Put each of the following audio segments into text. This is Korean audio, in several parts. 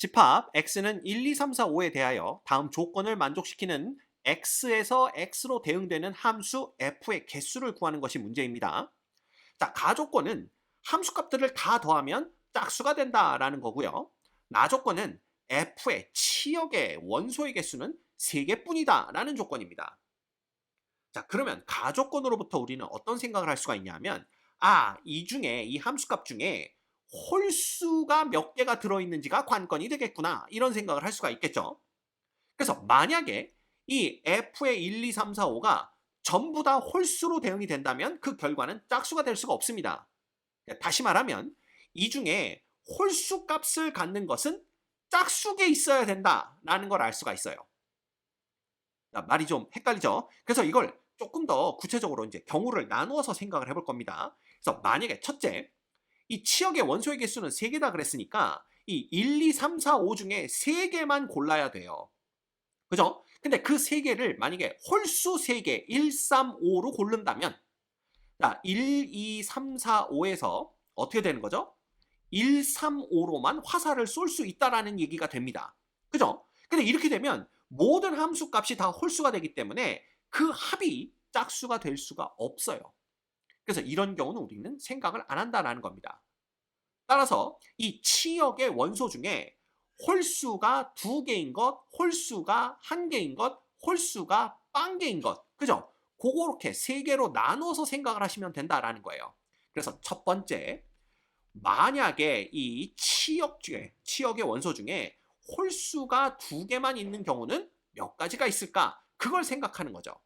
집합 x는 1, 2, 3, 4, 5에 대하여 다음 조건을 만족시키는 x에서 x로 대응되는 함수 f의 개수를 구하는 것이 문제입니다. 자, 가조건은 함수값들을 다 더하면 짝수가 된다라는 거고요. 나조건은 f의 치역의 원소의 개수는 3개뿐이다라는 조건입니다. 자, 그러면 가조건으로부터 우리는 어떤 생각을 할 수가 있냐면, 이 중에 이 함수값 중에 홀수가 몇 개가 들어있는지가 관건이 되겠구나, 이런 생각을 할 수가 있겠죠. 그래서 만약에 이 f의 1, 2, 3, 4, 5가 전부 다 홀수로 대응이 된다면 그 결과는 짝수가 될 수가 없습니다. 다시 말하면 이 중에 홀수 값을 갖는 것은 짝수에 있어야 된다라는 걸 알 수가 있어요. 말이 좀 헷갈리죠? 그래서 이걸 조금 더 구체적으로 이제 경우를 나누어서 생각을 해볼 겁니다. 그래서 만약에 첫째, 이 치역의 원소의 개수는 3개다 그랬으니까 이 1, 2, 3, 4, 5 중에 3개만 골라야 돼요. 그죠? 근데 그 3개를 만약에 홀수 3개, 1, 3, 5로 고른다면, 자, 1, 2, 3, 4, 5에서 어떻게 되는 거죠? 1, 3, 5로만 화살을 쏠 수 있다라는 얘기가 됩니다. 그죠? 근데 이렇게 되면 모든 함수 값이 다 홀수가 되기 때문에 그 합이 짝수가 될 수가 없어요. 그래서 이런 경우는 우리는 생각을 안 한다라는 겁니다. 따라서 이 치역의 원소 중에 홀수가 2개인 것, 홀수가 1개인 것, 홀수가 빵개인 것, 그죠? 그렇게 3개로 나눠서 생각을 하시면 된다라는 거예요. 그래서 첫 번째, 만약에 이 치역의 원소 중에 홀수가 2개만 있는 경우는 몇 가지가 있을까? 그걸 생각하는 거죠.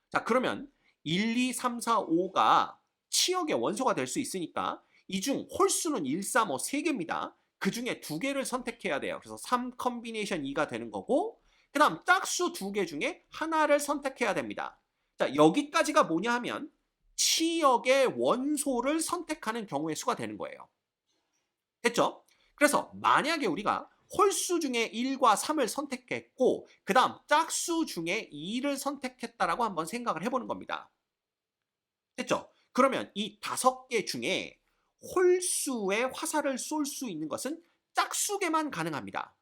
자, 그러면 1, 2, 3, 4, 5가 치역의 원소가 될 수 있으니까 이 중 홀수는 1, 3, 5 3개입니다. 그 중에 2개를 선택해야 돼요. 그래서 3 컨비네이션 2가 되는 거고, 그 다음 짝수 2개 중에 하나를 선택해야 됩니다. 자, 여기까지가 뭐냐 하면 치역의 원소를 선택하는 경우의 수가 되는 거예요. 됐죠? 그래서 만약에 우리가 홀수 중에 1과 3을 선택했고 그 다음 짝수 중에 2를 선택했다라고 한번 생각을 해보는 겁니다. 됐죠? 그러면 이 5개 중에 홀수에 화살을 쏠 수 있는 것은 짝수에만 가능합니다.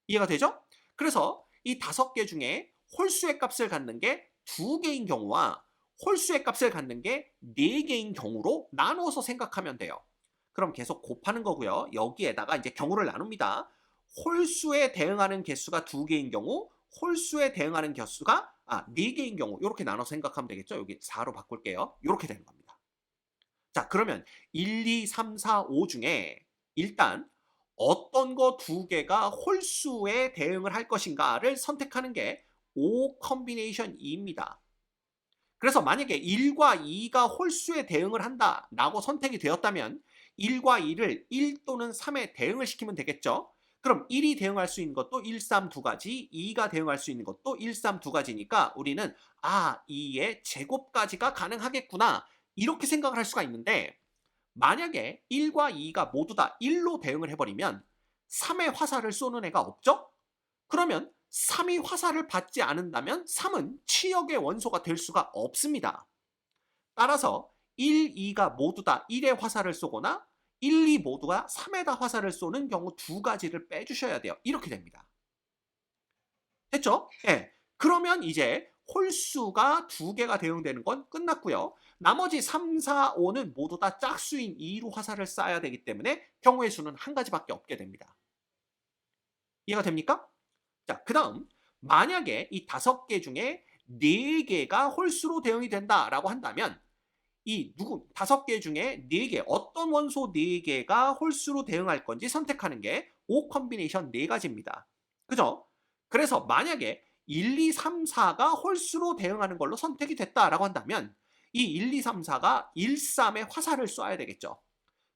이해가 되죠? 그래서 이 5개 중에 홀수의 값을 갖는 게 2개인 경우와 홀수의 값을 갖는 게 4개인 경우로 나누어서 생각하면 돼요. 그럼 계속 곱하는 거고요. 여기에다가 이제 경우를 나눕니다. 홀수에 대응하는 개수가 2개인 경우, 홀수에 대응하는 개수가 4개인 경우, 이렇게 나눠서 생각하면 되겠죠. 여기 4로 바꿀게요. 이렇게 되는 겁니다. 자, 그러면 1, 2, 3, 4, 5 중에 일단 어떤 거 2개가 홀수에 대응을 할 것인가를 선택하는 게 5 컨비네이션 2입니다. 그래서 만약에 1과 2가 홀수에 대응을 한다라고 선택이 되었다면 1과 2를 1 또는 3에 대응을 시키면 되겠죠. 그럼 1이 대응할 수 있는 것도 1, 3 두 가지, 2가 대응할 수 있는 것도 1, 3 두 가지니까 우리는 2의 제곱까지가 가능하겠구나, 이렇게 생각을 할 수가 있는데, 만약에 1과 2가 모두 다 1로 대응을 해버리면 3의 화살을 쏘는 애가 없죠? 그러면 3이 화살을 받지 않는다면 3은 치역의 원소가 될 수가 없습니다. 따라서 1, 2가 모두 다 1에 화살을 쏘거나 1, 2 모두가 3에다 화살을 쏘는 경우 2가지를 빼주셔야 돼요. 이렇게 됩니다. 됐죠? 예. 그러면 이제 홀수가 2개가 대응되는 건 끝났고요. 나머지 3, 4, 5는 모두 다 짝수인 2로 화살을 쏴야 되기 때문에 경우의 수는 한 가지밖에 없게 됩니다. 이해가 됩니까? 자, 그 다음, 만약에 이 5개 중에 4개가 홀수로 대응이 된다라고 한다면 이 5개 중에 4개, 어떤 원소 4개가 홀수로 대응할 건지 선택하는 게 5 컨비네이션 4가지입니다. 그죠? 그래서 만약에 1, 2, 3, 4가 홀수로 대응하는 걸로 선택이 됐다라고 한다면 이 1, 2, 3, 4가 1, 3에 화살을 쏴야 되겠죠.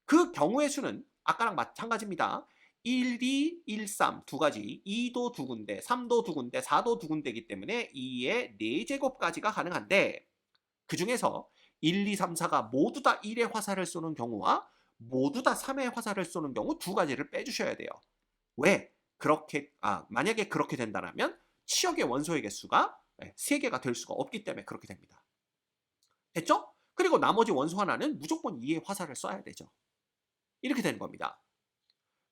그 경우의 수는 아까랑 마찬가지입니다. 1, 2, 1, 3 두 가지, 2도 두 군데, 3도 두 군데, 4도 두 군데이기 때문에 2의 4제곱까지가 가능한데, 그 중에서 1, 2, 3, 4가 모두 다 1의 화살을 쏘는 경우와 모두 다 3의 화살을 쏘는 경우 2가지를 빼주셔야 돼요. 왜? 만약에 그렇게 된다면 치역의 원소의 개수가 3개가 될 수가 없기 때문에 그렇게 됩니다. 됐죠? 그리고 나머지 원소 하나는 무조건 2의 화살을 쏴야 되죠. 이렇게 되는 겁니다.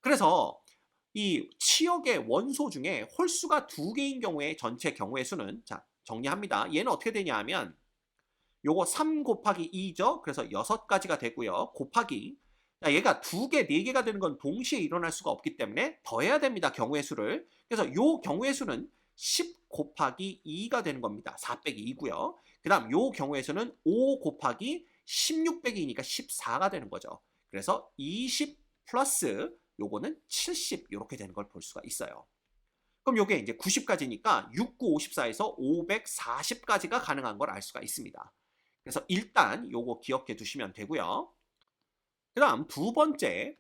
그래서 이 치역의 원소 중에 홀수가 2개인 경우에 전체 경우의 수는, 자, 정리합니다. 얘는 어떻게 되냐 하면 요거 3 곱하기 2죠. 그래서 6가지가 되고요. 곱하기, 자, 얘가 2개, 4개가 되는 건 동시에 일어날 수가 없기 때문에 더해야 됩니다. 경우의 수를. 그래서 요 경우의 수는 10 곱하기 2가 되는 겁니다. 4 빼기 2고요. 그 다음 요 경우의 수는 5 곱하기 16 빼기 2니까 14가 되는 거죠. 그래서 20 플러스 요거는 70 이렇게 되는 걸 볼 수가 있어요. 그럼 요게 이제 90까지니까 6, 9, 54에서 540까지가 가능한 걸 알 수가 있습니다. 그래서 일단 요거 기억해 두시면 되고요. 그 다음 두 번째,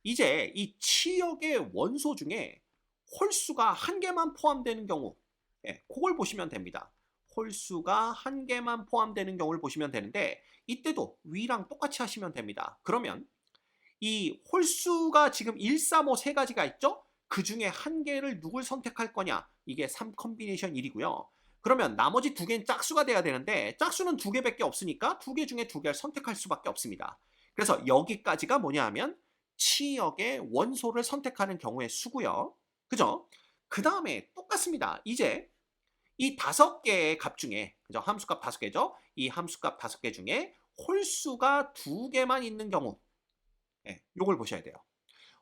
이제 이 치역의 원소 중에 홀수가 1개만 포함되는 경우, 예, 그걸 보시면 됩니다. 홀수가 1개만 포함되는 경우를 보시면 되는데 이때도 위랑 똑같이 하시면 됩니다. 그러면 이 홀수가 지금 1, 3, 5 세 가지가 있죠? 그 중에 1개를 누굴 선택할 거냐? 이게 3 컨비네이션 1이고요. 그러면 나머지 2개는 짝수가 돼야 되는데 짝수는 2개밖에 없으니까 2개 중에 2개를 선택할 수밖에 없습니다. 그래서 여기까지가 뭐냐 하면 치역의 원소를 선택하는 경우의 수고요. 그죠? 그 다음에 똑같습니다. 이제 이 5개의 값 중에, 그죠? 함수값 5개죠? 이 함수값 5개 중에 홀수가 2개만 있는 경우, 예, 요걸 보셔야 돼요.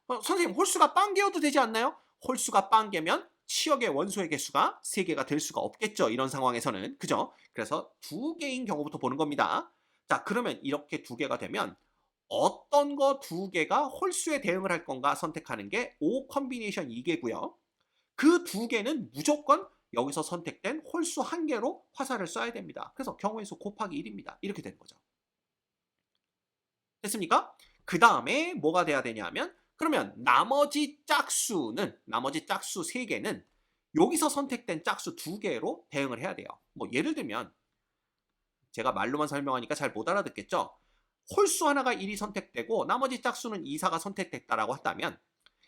선생님, 홀수가 빵개여도 되지 않나요? 홀수가 빵개면 치역의 원소의 개수가 3개가 될 수가 없겠죠. 이런 상황에서는. 그죠? 그래서 2개인 경우부터 보는 겁니다. 자, 그러면 이렇게 2개가 되면 어떤 거 2개가 홀수에 대응을 할 건가 선택하는 게 O 컨비네이션 2개고요. 그 2개는 무조건 여기서 선택된 홀수 1개로 화살을 쏴야 됩니다. 그래서 경우의 수 곱하기 1입니다. 이렇게 되는 거죠. 됐습니까? 그 다음에 뭐가 돼야 되냐면, 그러면 나머지 짝수 3개는 여기서 선택된 짝수 2개로 대응을 해야 돼요. 뭐 예를 들면 제가 말로만 설명하니까 잘 못 알아듣겠죠? 홀수 하나가 1이 선택되고 나머지 짝수는 2, 4가 선택됐다라고 한다면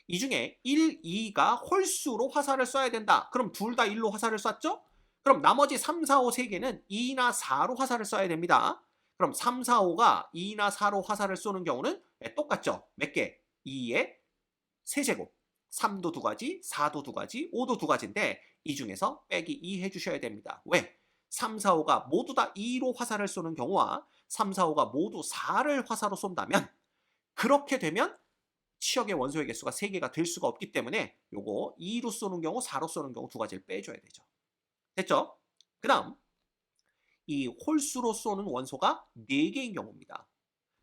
이 중에 1, 2가 홀수로 화살을 쏴야 된다. 그럼 둘 다 1로 화살을 쐈죠? 그럼 나머지 3, 4, 5 3개는 2나 4로 화살을 쏴야 됩니다. 그럼 3, 4, 5가 2나 4로 화살을 쏘는 경우는 똑같죠. 몇 개? 2의 세제곱. 3도 2가지, 4도 2가지, 5도 2가지인데 이 중에서 빼기 2 해주셔야 됩니다. 왜? 3, 4, 5가 모두 다 2로 화살을 쏘는 경우와 3, 4, 5가 모두 4를 화살로 쏜다면, 그렇게 되면 치역의 원소의 개수가 3개가 될 수가 없기 때문에 요거 2로 쏘는 경우, 4로 쏘는 경우 2가지를 빼줘야 되죠. 됐죠? 그 다음 이 홀수로 쏘는 원소가 4개인 경우입니다.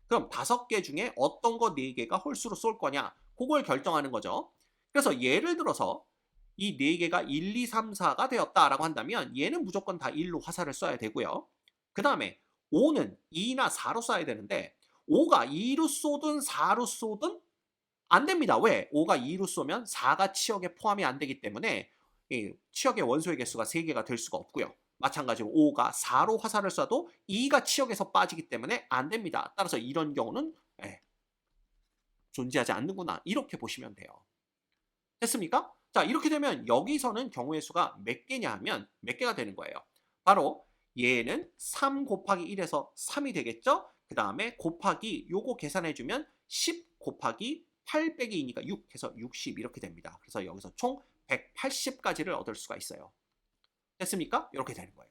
그럼 5개 중에 어떤 거 4개가 홀수로 쏠 거냐, 그걸 결정하는 거죠. 그래서 예를 들어서 이 4개가 1, 2, 3, 4가 되었다라고 한다면 얘는 무조건 다 1로 화살을 쏴야 되고요. 그 다음에 5는 2나 4로 쏴야 되는데 5가 2로 쏘든 4로 쏘든 안 됩니다. 왜? 5가 2로 쏘면 4가 치역에 포함이 안 되기 때문에 이 치역의 원소의 개수가 3개가 될 수가 없고요. 마찬가지로 5가 4로 화살을 쏴도 2가 치역에서 빠지기 때문에 안 됩니다. 따라서 이런 경우는 존재하지 않는구나. 이렇게 보시면 돼요. 됐습니까? 자, 이렇게 되면 여기서는 경우의 수가 몇 개냐 하면 몇 개가 되는 거예요. 바로 얘는 3 곱하기 1에서 3이 되겠죠? 그 다음에 곱하기 요거 계산해주면 10 곱하기 8 빼기 2니까 6 해서 60 이렇게 됩니다. 그래서 여기서 총 180까지를 얻을 수가 있어요. 됐습니까? 이렇게 되는 거예요.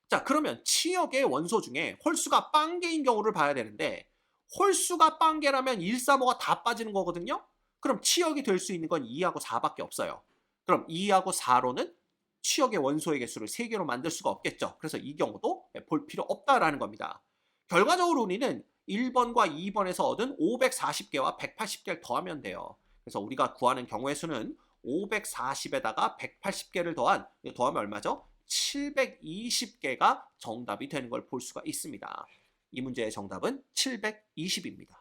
자, 그러면 치역의 원소 중에 홀수가 빵개인 경우를 봐야 되는데 홀수가 빵개라면 1, 3, 5가 다 빠지는 거거든요. 그럼 치역이 될 수 있는 건 2하고 4밖에 없어요. 그럼 2하고 4로는 치역의 원소의 개수를 3개로 만들 수가 없겠죠. 그래서 이 경우도 볼 필요 없다라는 겁니다. 결과적으로 우리는 1번과 2번에서 얻은 540개와 180개를 더하면 돼요. 그래서 우리가 구하는 경우의 수는 540에다가 180개를 더하면 얼마죠? 720개가 정답이 되는 걸 볼 수가 있습니다. 이 문제의 정답은 720입니다.